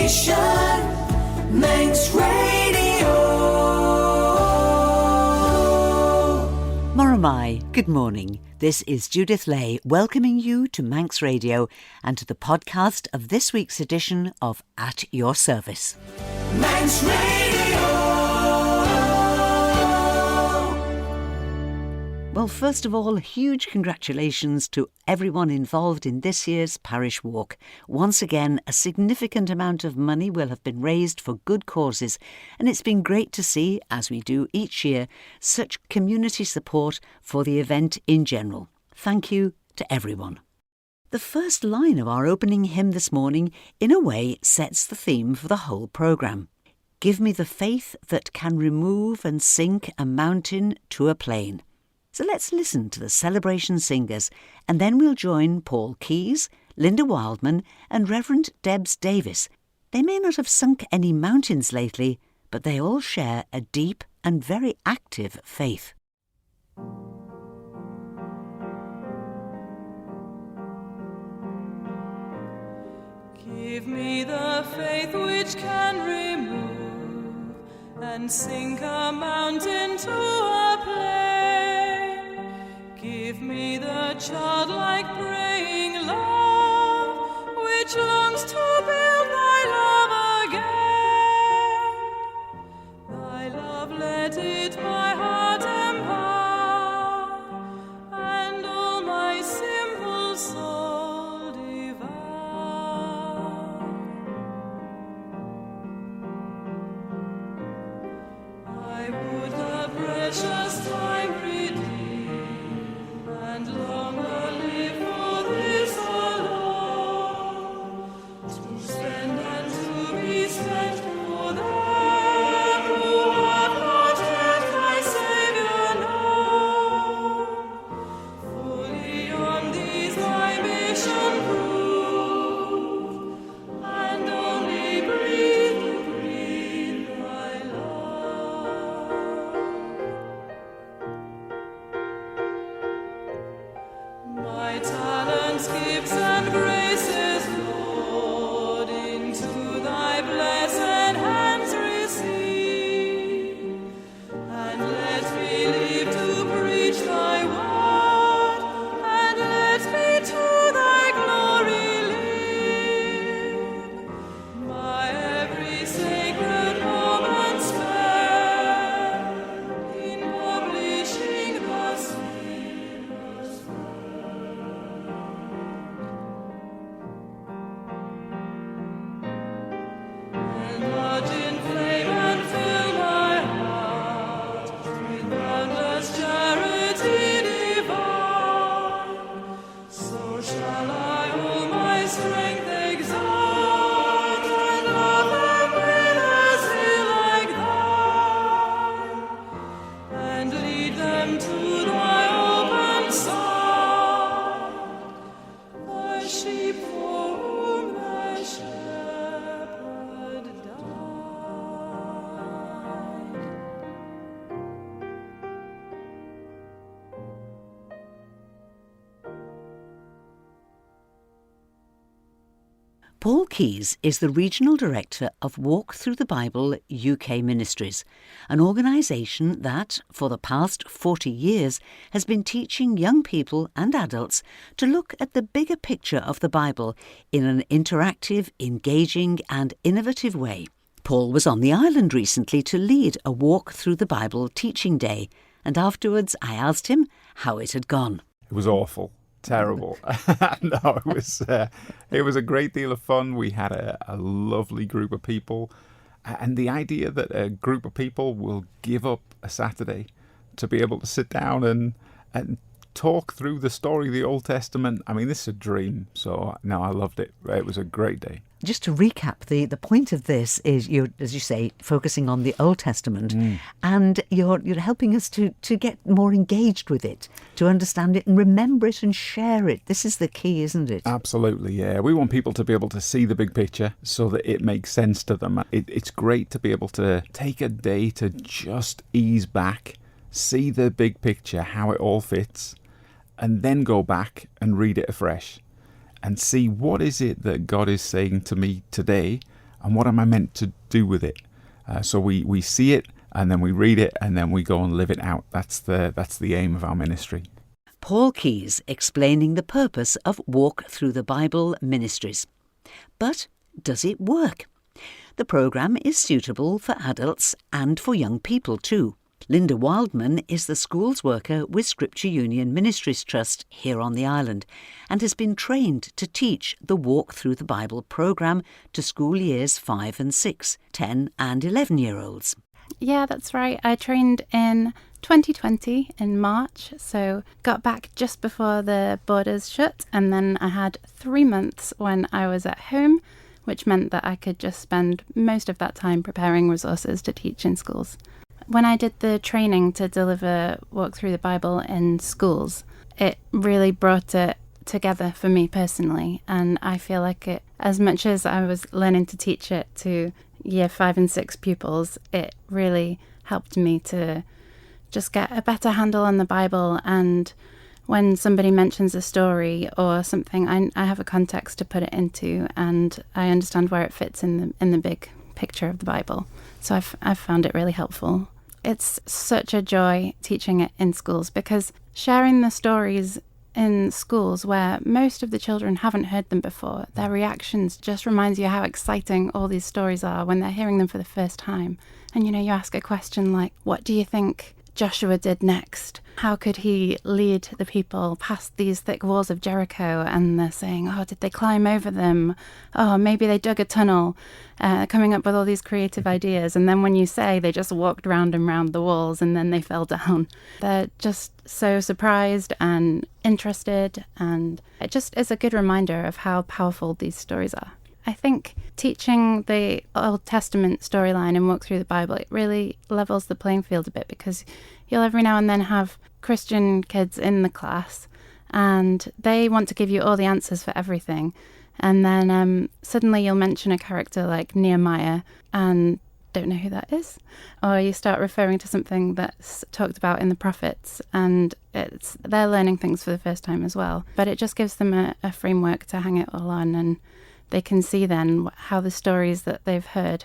station, Manx Radio. Moramai, good morning. This is Judith Lay welcoming you to Manx Radio and to the podcast of this week's edition of At Your Service. Manx Radio. Well, first of all, huge congratulations to everyone involved in this year's parish walk. Once again, a significant amount of money will have been raised for good causes, and it's been great to see, as we do each year, such community support for the event in general. Thank you to everyone. The first line of our opening hymn this morning, in a way, sets the theme for the whole programme. Give me the faith that can remove and sink a mountain to a plain. So let's listen to the celebration singers, and then we'll join Paul Keeys, Linda Wildman and Rev'd Debs Davies. They may not have sunk any mountains lately, but they all share a deep and very active faith. Give me the faith which can remove and sink a mountain to a plain. Give me the childlike praying love which longs to build thy love again. Thy love let it my heart empower and all my simple soul devour. I would the precious time redeem and longer live for this alone, to spend and to be spent for them who have not yet thy Saviour known. Fully on these thy mission prove, and only breathe thy love. My talents, gifts, and graces, Lord, into thy blessed hands receive, and let me live to preach thy word, and let me to thy glory live. My every sacred moment spend in publishing the Saviour's enlarge in flame and fill my heart with boundless charity divine. So shall I all my strength exalt and love them with a zeal like thine, and lead them to thy open side, thy sheep for whom thy shepherd died. Paul Keeys is the Regional Director of Walk Through the Bible UK Ministries, an organisation that, for the past 40 years, has been teaching young people and adults to look at the bigger picture of the Bible in an interactive, engaging and innovative way. Paul was on the island recently to lead a Walk Through the Bible teaching day, and afterwards I asked him how it had gone. It was awful. Terrible. No, it was a great deal of fun. We had a lovely group of people, and the idea that a group of people will give up a Saturday to be able to sit down and talk through the story of the Old Testament. I mean, this is a dream. So, no, I loved it. It was a great day. Just to recap, the point of this is you're, as you say, focusing on the Old Testament, and you're helping us to get more engaged with it, to understand it and remember it and share it. This is the key, isn't it? Absolutely, yeah. We want people to be able to see the big picture so that it makes sense to them. It's great to be able to take a day to just ease back, see the big picture, how it all fits, and then go back and read it afresh and see what is it that God is saying to me today and what am I meant to do with it? So we see it, and then we read it, and then we go and live it out. That's the aim of our ministry. Paul Keeys explaining the purpose of Walk Through the Bible Ministries. But does it work? The programme is suitable for adults and for young people too. Linda Wildman is the schools worker with Scripture Union Ministries Trust here on the island and has been trained to teach the Walk Through the Bible programme to school years 5 and 6, 10 and 11-year-olds. Yeah, that's right. I trained in 2020 in March, so got back just before the borders shut, and then I had 3 months when I was at home, which meant that I could just spend most of that time preparing resources to teach in schools. When I did the training to deliver Walk Through the Bible in schools, it really brought it together for me personally, and I feel like it, as much as I was learning to teach it to year 5 and 6 pupils, it really helped me to just get a better handle on the Bible, and when somebody mentions a story or something, I have a context to put it into, and I understand where it fits in the big picture of the Bible. So I've found it really helpful. It's such a joy teaching it in schools, because sharing the stories in schools where most of the children haven't heard them before, their reactions just reminds you how exciting all these stories are when they're hearing them for the first time. And you ask a question like, what do you think Joshua did next? How could he lead the people past these thick walls of Jericho? And they're saying, oh, did they climb over them? Oh, maybe they dug a tunnel, coming up with all these creative ideas. And then when you say they just walked round and round the walls and then they fell down, they're just so surprised and interested. And it just is a good reminder of how powerful these stories are. I think teaching the Old Testament storyline and Walk Through the Bible, it really levels the playing field a bit, because you'll every now and then have Christian kids in the class and they want to give you all the answers for everything. And then suddenly you'll mention a character like Nehemiah and don't know who that is. Or you start referring to something that's talked about in the prophets and they're learning things for the first time as well. But it just gives them a framework to hang it all on, and they can see then how the stories that they've heard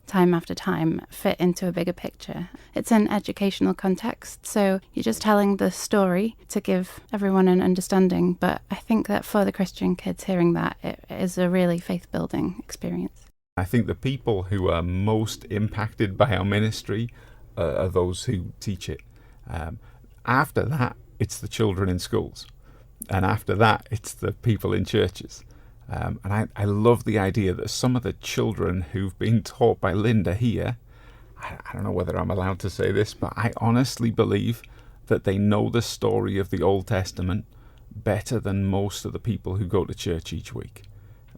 time after time fit into a bigger picture. It's an educational context, so you're just telling the story to give everyone an understanding, but I think that for the Christian kids hearing that, it is a really faith-building experience. I think the people who are most impacted by our ministry are those who teach it. After that, it's the children in schools, and after that, it's the people in churches. And I love the idea that some of the children who've been taught by Linda here, I don't know whether I'm allowed to say this, but I honestly believe that they know the story of the Old Testament better than most of the people who go to church each week,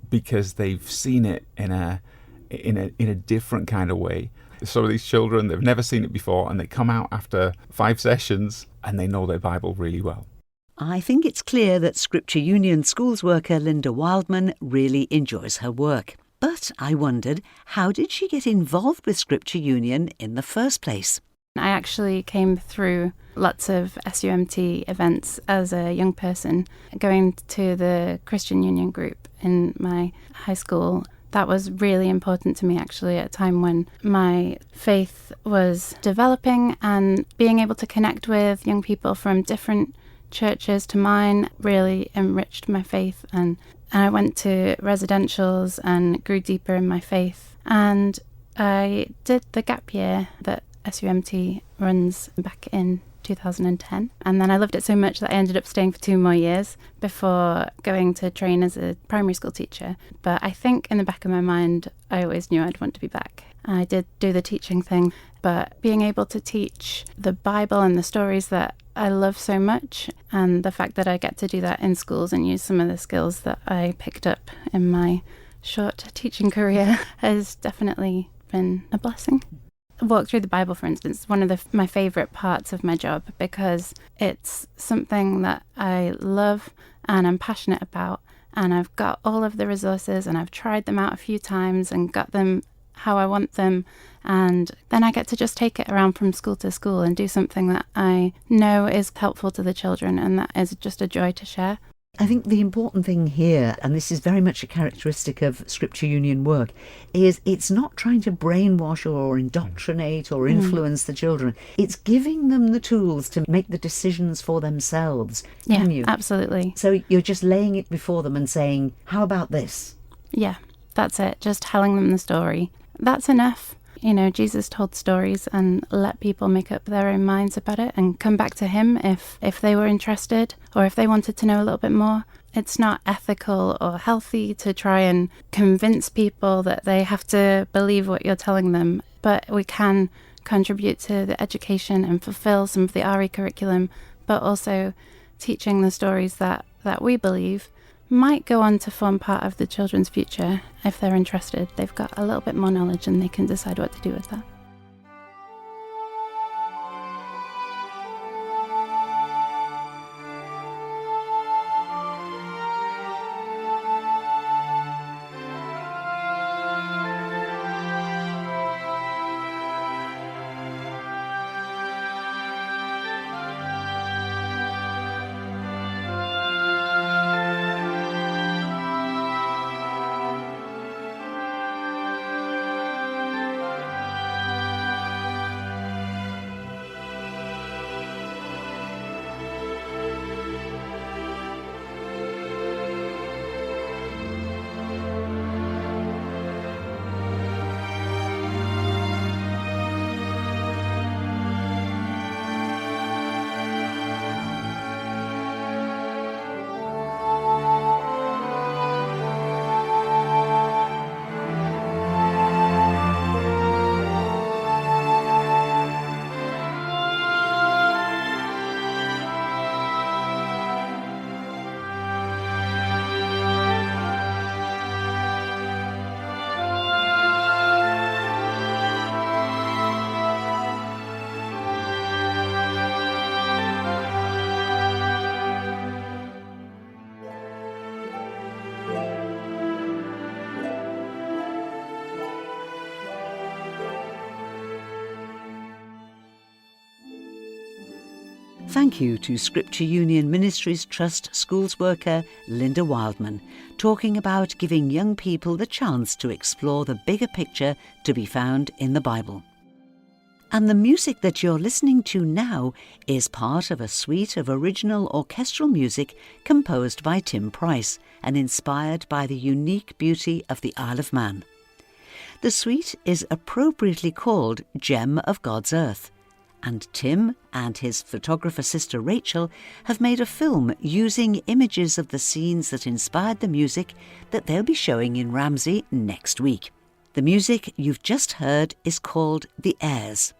because they've seen it in a different kind of way. Some of these children, they've never seen it before, and they come out after 5 sessions and they know their Bible really well. I think it's clear that Scripture Union schools worker Linda Wildman really enjoys her work. But I wondered, how did she get involved with Scripture Union in the first place? I actually came through lots of SUMT events as a young person, going to the Christian Union group in my high school. That was really important to me, actually, at a time when my faith was developing, and being able to connect with young people from different churches to mine really enriched my faith, and I went to residentials and grew deeper in my faith. And I did the gap year that SUMT runs back in 2010, and then I loved it so much that I ended up staying for 2 more years before going to train as a primary school teacher. But I think in the back of my mind I always knew I'd want to be back. I did do the teaching thing, but being able to teach the Bible and the stories that I love so much, and the fact that I get to do that in schools and use some of the skills that I picked up in my short teaching career has definitely been a blessing. Walk Through the Bible, for instance, is one of my favourite parts of my job, because it's something that I love and I'm passionate about, and I've got all of the resources and I've tried them out a few times and got them how I want them, and then I get to just take it around from school to school and do something that I know is helpful to the children, and that is just a joy to share. I think the important thing here, and this is very much a characteristic of Scripture Union work, is it's not trying to brainwash or indoctrinate or influence the children. It's giving them the tools to make the decisions for themselves. Yeah, Can you? absolutely. So you're just laying it before them and saying, how about this? Yeah, that's it. Just telling them the story. That's enough. You know, Jesus told stories and let people make up their own minds about it and come back to him if they were interested or if they wanted to know a little bit more. It's not ethical or healthy to try and convince people that they have to believe what you're telling them, but we can contribute to the education and fulfill some of the RE curriculum, but also teaching the stories that we believe might go on to form part of the children's future if they're interested. They've got a little bit more knowledge and they can decide what to do with that. Thank you to Scripture Union Ministries Trust schools worker Linda Wildman, talking about giving young people the chance to explore the bigger picture to be found in the Bible. And the music that you're listening to now is part of a suite of original orchestral music composed by Tim Price and inspired by the unique beauty of the Isle of Man. The suite is appropriately called Gem of God's Earth, and Tim and his photographer sister Rachel have made a film using images of the scenes that inspired the music that they'll be showing in Ramsey next week. The music you've just heard is called The Airs.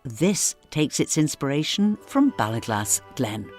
This takes its inspiration from Ballaglass Glen.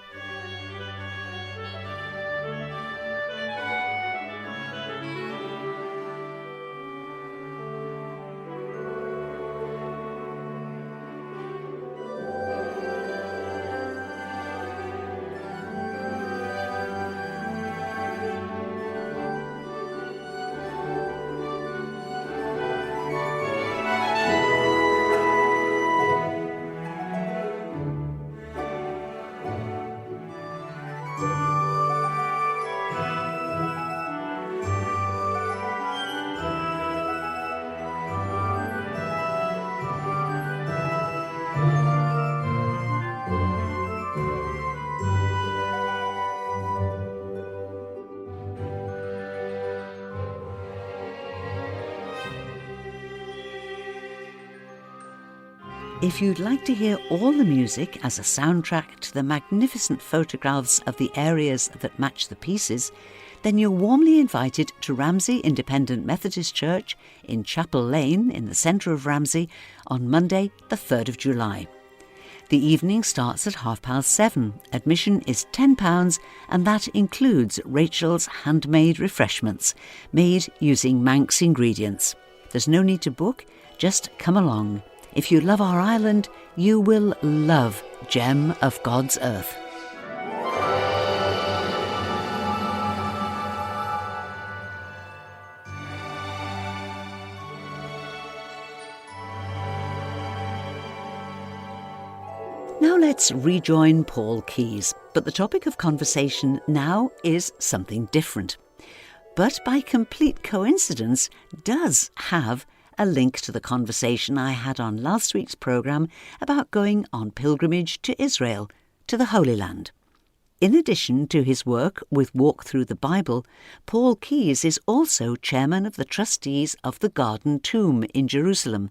If you'd like to hear all the music as a soundtrack to the magnificent photographs of the areas that match the pieces, then you're warmly invited to Ramsey Independent Methodist Church in Chapel Lane in the centre of Ramsey on Monday, the 3rd of July. The evening starts at 7:30. Admission is £10 and that includes Rachel's handmade refreshments, made using Manx ingredients. There's no need to book, just come along. If you love our island, you will love Gem of God's Earth. Now let's Let's rejoin Paul Keeys, but the topic of conversation now is something different. But by complete coincidence, does have a link to the conversation I had on last week's programme about going on pilgrimage to Israel, to the Holy Land. In addition to his work with Walk Through the Bible, Paul Keeys is also chairman of the Trustees of the Garden Tomb in Jerusalem,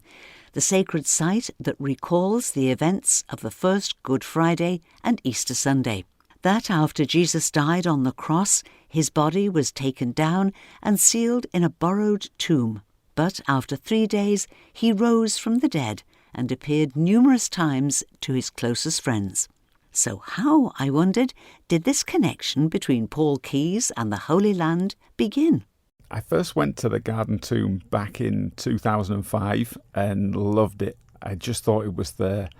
the sacred site that recalls the events of the first Good Friday and Easter Sunday. That after Jesus died on the cross, his body was taken down and sealed in a borrowed tomb. But after 3 days, he rose from the dead and appeared numerous times to his closest friends. So how, I wondered, did this connection between Paul Keeys and the Holy Land begin? I first went to the Garden Tomb back in 2005 and loved it. I just thought it was the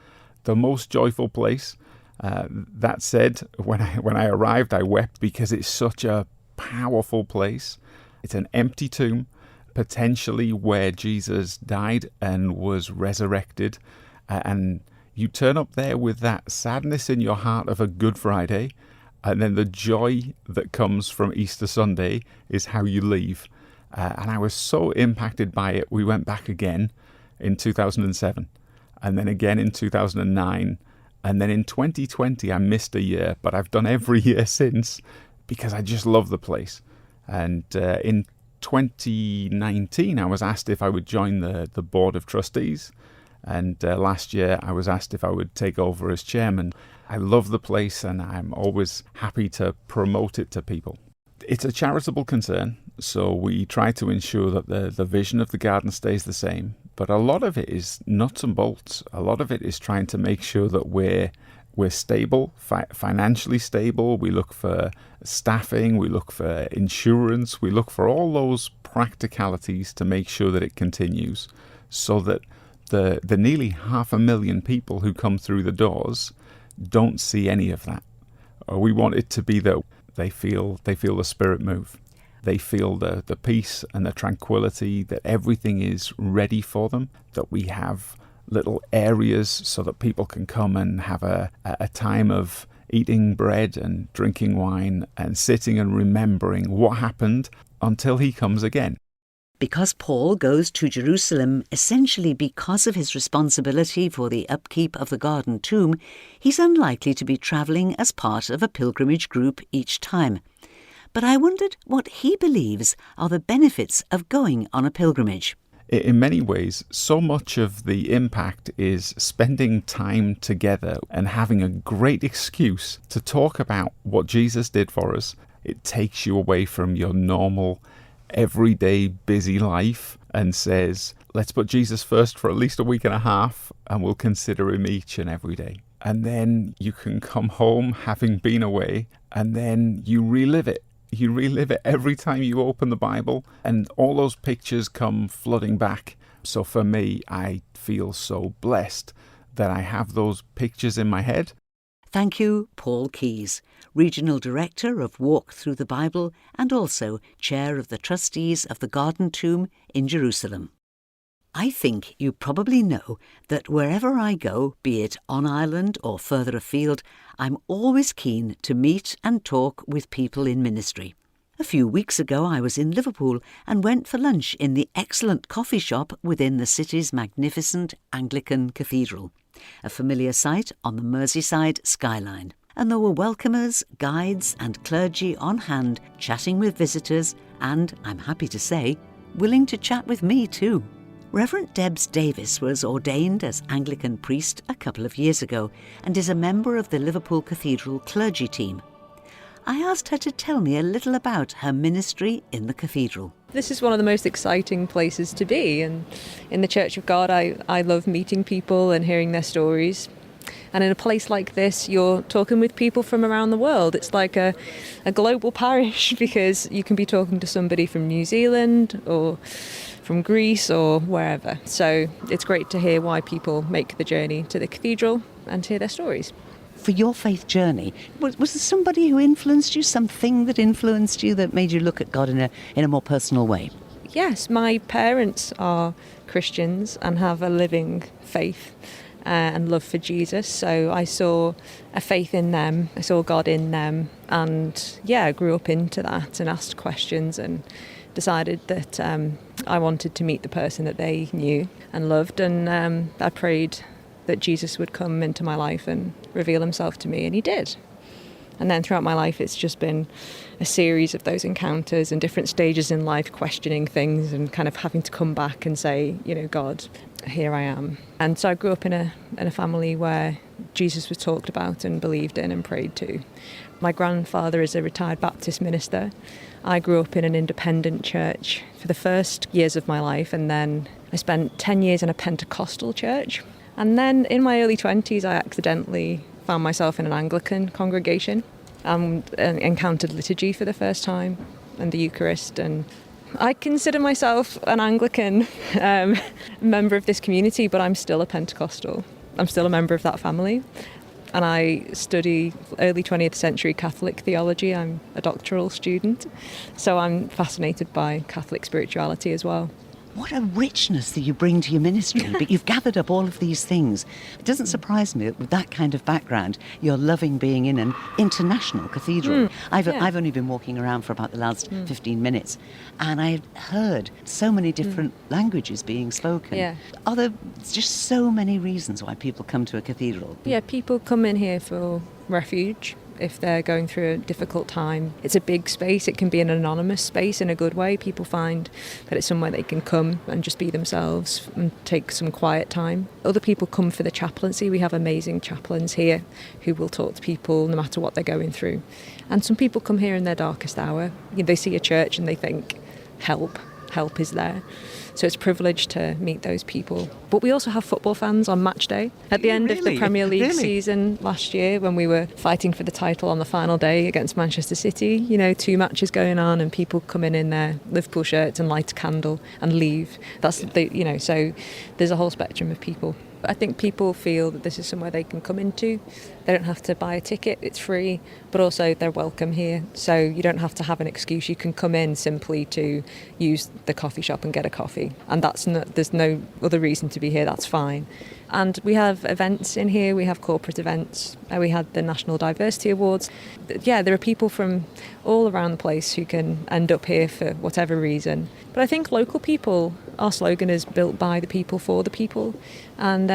most joyful place. That said, when I arrived, I wept because it's such a powerful place. It's an empty tomb, potentially where Jesus died and was resurrected. And you turn up there with that sadness in your heart of a Good Friday, and then the joy that comes from Easter Sunday is how you leave. And I was so impacted by it. We went back again in 2007, and then again in 2009, and then in 2020 I missed a year, but I've done every year since because I just love the place. And in 2019 I was asked if I would join the board of trustees, and last year I was asked if I would take over as chairman. I love the place and I'm always happy to promote it to people. It's a charitable concern, so we try to ensure that the vision of the garden stays the same, but a lot of it is nuts and bolts. A lot of it is trying to make sure that we're stable, financially stable. We look for staffing, we look for insurance, we look for all those practicalities to make sure that it continues, so that the nearly 500,000 people who come through the doors don't see any of that. We want it to be that they feel the Spirit move. They feel the peace and the tranquility, that everything is ready for them, that we have little areas so that people can come and have a time of eating bread and drinking wine and sitting and remembering what happened until he comes again. Because Paul goes to Jerusalem essentially because of his responsibility for the upkeep of the Garden Tomb, he's unlikely to be travelling as part of a pilgrimage group each time. But I wondered what he believes are the benefits of going on a pilgrimage. In many ways, so much of the impact is spending time together and having a great excuse to talk about what Jesus did for us. It takes you away from your normal everyday busy life and says, let's put Jesus first for at least a week and a half and we'll consider him each and every day. And then you can come home having been away, and then you relive it. You relive it every time you open the Bible, and all those pictures come flooding back. So for me, I feel so blessed that I have those pictures in my head. Thank you, Paul Keeys, Regional Director of Walk Through the Bible and also Chair of the Trustees of the Garden Tomb in Jerusalem. I think you probably know that wherever I go, be it on island or further afield, I'm always keen to meet and talk with people in ministry. A few weeks ago I was in Liverpool and went for lunch in the excellent coffee shop within the city's magnificent Anglican Cathedral, a familiar sight on the Merseyside skyline. And there were welcomers, guides and clergy on hand chatting with visitors and, I'm happy to say, willing to chat with me too. Rev'd Debs Davies was ordained as Anglican priest a couple of years ago and is a member of the Liverpool Cathedral clergy team. I asked her to tell me a little about her ministry in the cathedral. This is one of the most exciting places to be, and in the Church of God I love meeting people and hearing their stories. And in a place like this, you're talking with people from around the world. It's like a global parish, because you can be talking to somebody from New Zealand or from Greece or wherever. So it's great to hear why people make the journey to the cathedral and to hear their stories. For your faith journey, was there somebody who influenced you, something that influenced you that made you look at God in a more personal way? Yes, my parents are Christians and have a living faith. and love for Jesus. So I saw a faith in them, I saw God in them, and I grew up into that and asked questions and decided that I wanted to meet the person that they knew and loved, and I prayed that Jesus would come into my life and reveal himself to me, and he did. And then throughout my life, it's just been a series of those encounters and different stages in life, questioning things and kind of having to come back and say, God, here I am. And so I grew up in a family where Jesus was talked about and believed in and prayed to. My grandfather is a retired Baptist minister. I grew up in an independent church for the first years of my life, and then I spent 10 years in a Pentecostal church. And then in my early 20s, I accidentally found myself in an Anglican congregation and encountered liturgy for the first time and the Eucharist. And I consider myself an Anglican member of this community, but I'm still a Pentecostal. I'm still a member of that family. And I study early 20th century Catholic theology. I'm a doctoral student, so I'm fascinated by Catholic spirituality as well. What a richness that you bring to your ministry. But you've gathered up all of these things. It doesn't surprise me that with that kind of background, you're loving being in an international cathedral. I've only been walking around for about the last 15 minutes, and I've heard so many different languages being spoken. Yeah. Are there just so many reasons why people come to a cathedral? Yeah, people come in here for refuge if they're going through a difficult time. It's a big space. It can be an anonymous space in a good way. People find that it's somewhere they can come and just be themselves and take some quiet time. Other people come for the chaplaincy. We have amazing chaplains here who will talk to people no matter what they're going through. And some people come here in their darkest hour. They see a church and they think, help is there. So it's a privilege to meet those people. But we also have football fans on match day. At the end of the Premier League season last year, when we were fighting for the title on the final day against Manchester City, 2 matches going on and people come in their Liverpool shirts and light a candle and leave. So there's a whole spectrum of people. I think people feel that this is somewhere they can come into. They don't have to buy a ticket, it's free, but also they're welcome here. So you don't have to have an excuse. You can come in simply to use the coffee shop and get a coffee. And there's no other reason to be here, that's fine. And we have events in here, we have corporate events. We had the National Diversity Awards. Yeah, there are people from all around the place who can end up here for whatever reason. But I think local people, our slogan is built by the people for the people. And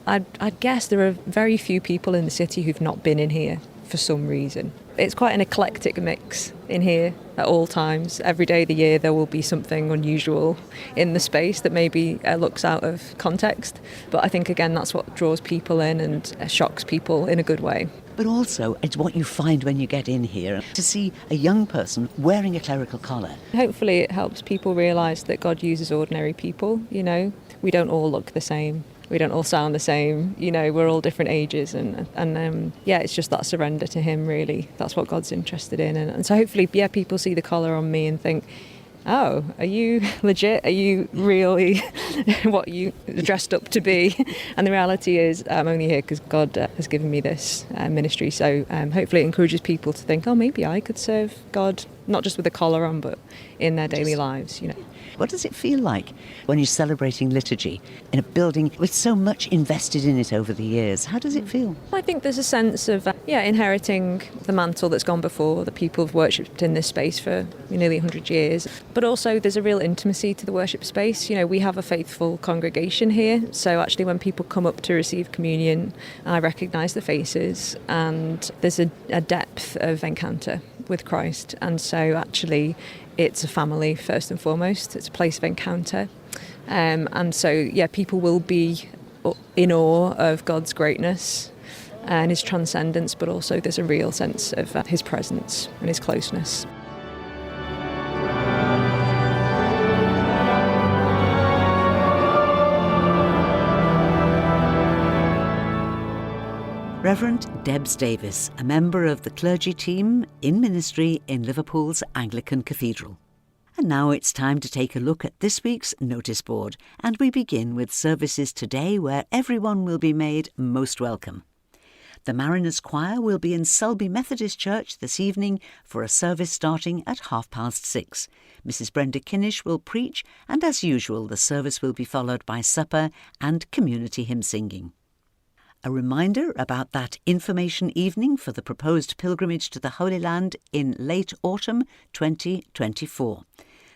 I'd guess there are very few people in the city who've not been in here for some reason. It's quite an eclectic mix in here at all times. Every day of the year there will be something unusual in the space that maybe looks out of context. But I think, again, that's what draws people in and shocks people in a good way. But also, it's what you find when you get in here, to see a young person wearing a clerical collar. Hopefully it helps people realise that God uses ordinary people, We don't all look the same. We don't all sound the same, we're all different ages and it's just that surrender to him, really. That's what God's interested in. And so hopefully, people see the collar on me and think, oh, are you legit? Are you really what you dressed up to be? And the reality is I'm only here because God has given me this ministry. So hopefully it encourages people to think, oh, maybe I could serve God, not just with a collar on, but in their daily lives, What does it feel like when you're celebrating liturgy in a building with so much invested in it over the years? How does it feel? I think there's a sense of, inheriting the mantle that's gone before. The people have worshipped in this space for nearly 100 years. But also there's a real intimacy to the worship space. We have a faithful congregation here. So actually when people come up to receive communion, I recognise the faces, and there's a depth of encounter with Christ. And so actually it's a family first and foremost. It's a place of encounter. And so, people will be in awe of God's greatness and his transcendence, but also there's a real sense of his presence and his closeness. Rev'd Debs Davies, a member of the clergy team in ministry in Liverpool's Anglican Cathedral. And now it's time to take a look at this week's notice board, and we begin with services today where everyone will be made most welcome. The Mariners Choir will be in Selby Methodist Church this evening for a service starting at 6:30. Mrs. Brenda Kinnish will preach, and as usual the service will be followed by supper and community hymn singing. A reminder about that information evening for the proposed pilgrimage to the Holy Land in late autumn 2024.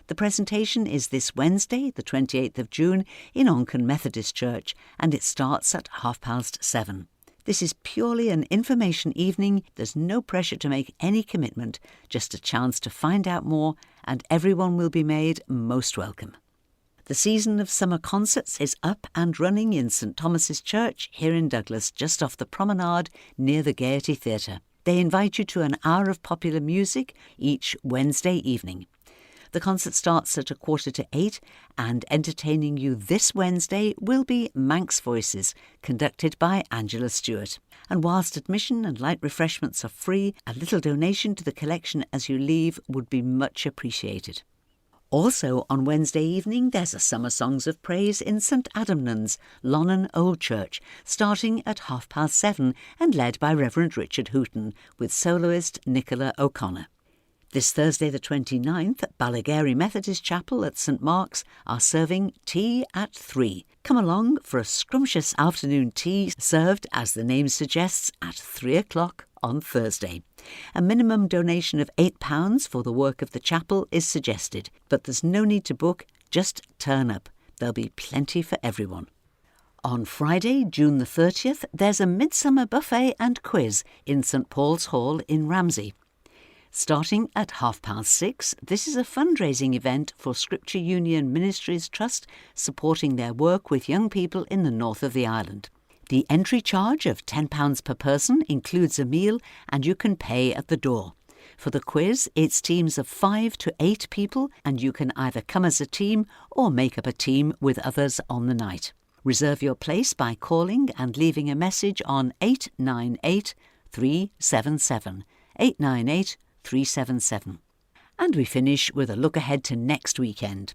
The presentation is this Wednesday, the 28th of June, in Anglican Methodist Church, and it starts at 7:30. This is purely an information evening. There's no pressure to make any commitment, just a chance to find out more, and everyone will be made most welcome. The season of summer concerts is up and running in St Thomas's Church here in Douglas, just off the promenade near the Gaiety Theatre. They invite you to an hour of popular music each Wednesday evening. The concert starts at 7:45, and entertaining you this Wednesday will be Manx Voices, conducted by Angela Stewart. And whilst admission and light refreshments are free, a little donation to the collection as you leave would be much appreciated. Also on Wednesday evening there's a Summer Songs of Praise in St Adamnan's, Lonnon Old Church, starting at 7:30 and led by Reverend Richard Hooton with soloist Nicola O'Connor. This Thursday the 29th, Balagary Methodist Chapel at St Mark's are serving tea at 3. Come along for a scrumptious afternoon tea served, as the name suggests, at 3 o'clock on Thursday. A minimum donation of £8 for the work of the chapel is suggested, but there's no need to book, just turn up. There'll be plenty for everyone. On Friday, June the 30th, there's a midsummer buffet and quiz in St Paul's Hall in Ramsey. Starting at 6:30, this is a fundraising event for Scripture Union Ministries Trust, supporting their work with young people in the north of the island. The entry charge of £10 per person includes a meal, and you can pay at the door. For the quiz, it's teams of 5 to 8 people, and you can either come as a team or make up a team with others on the night. Reserve your place by calling and leaving a message on 898 377. 898 377. And we finish with a look ahead to next weekend.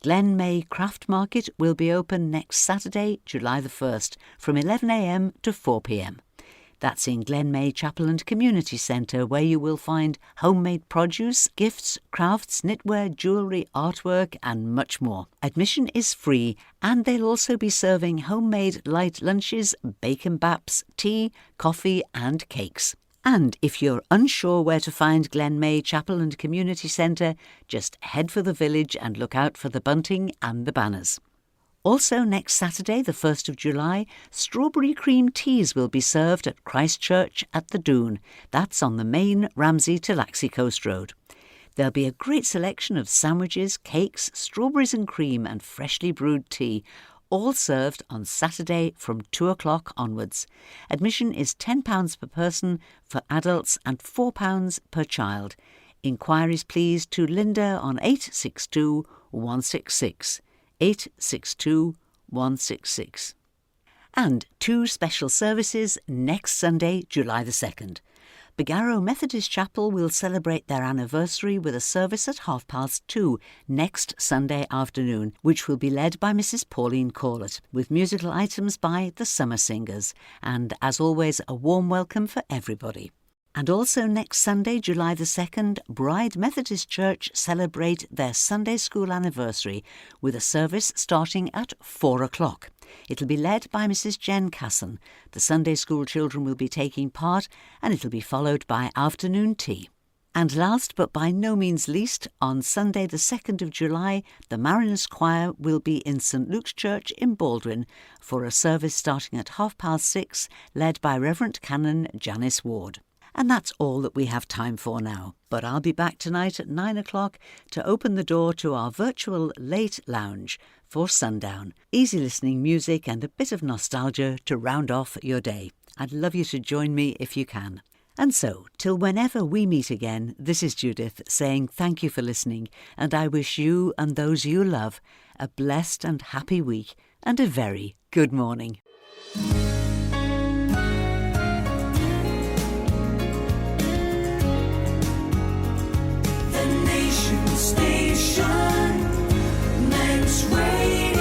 Glen May Craft Market will be open next Saturday, July the 1st, from 11 a.m. to 4 p.m. That's in Glen May Chapel and Community Centre, where you will find homemade produce, gifts, crafts, knitwear, jewellery, artwork and much more. Admission is free, and they'll also be serving homemade light lunches, bacon baps, tea, coffee and cakes. And if you're unsure where to find Glen May Chapel and Community Centre, just head for the village and look out for the bunting and the banners. Also next Saturday, the 1st of July, strawberry cream teas will be served at Christ Church at the Doon. That's on the main Ramsey to Laxey Coast Road. There'll be a great selection of sandwiches, cakes, strawberries and cream and freshly brewed tea, all served on Saturday from 2 o'clock onwards. Admission is £10 per person for adults and £4 per child. Inquiries please to Linda on 862 166. 862 166. And 2 special services next Sunday, July the 2nd. Bigarrow Methodist Chapel will celebrate their anniversary with a service at 2:30 next Sunday afternoon, which will be led by Mrs Pauline Corlett, with musical items by the Summer Singers, and as always a warm welcome for everybody. And also next Sunday, July the 2nd, Bride Methodist Church celebrate their Sunday school anniversary with a service starting at 4 o'clock. It'll be led by Mrs Jen Casson. The Sunday school children will be taking part, and it'll be followed by afternoon tea. And last but by no means least, on Sunday the 2nd of July, the Mariners Choir will be in St Luke's Church in Baldwin for a service starting at 6:30, led by Reverend Canon Janice Ward. And that's all that we have time for now. But I'll be back tonight at 9 o'clock to open the door to our virtual late lounge for sundown. Easy listening music and a bit of nostalgia to round off your day. I'd love you to join me if you can. And so, till whenever we meet again, this is Judith saying thank you for listening, and I wish you and those you love a blessed and happy week and a very good morning. Station, Manx Radio.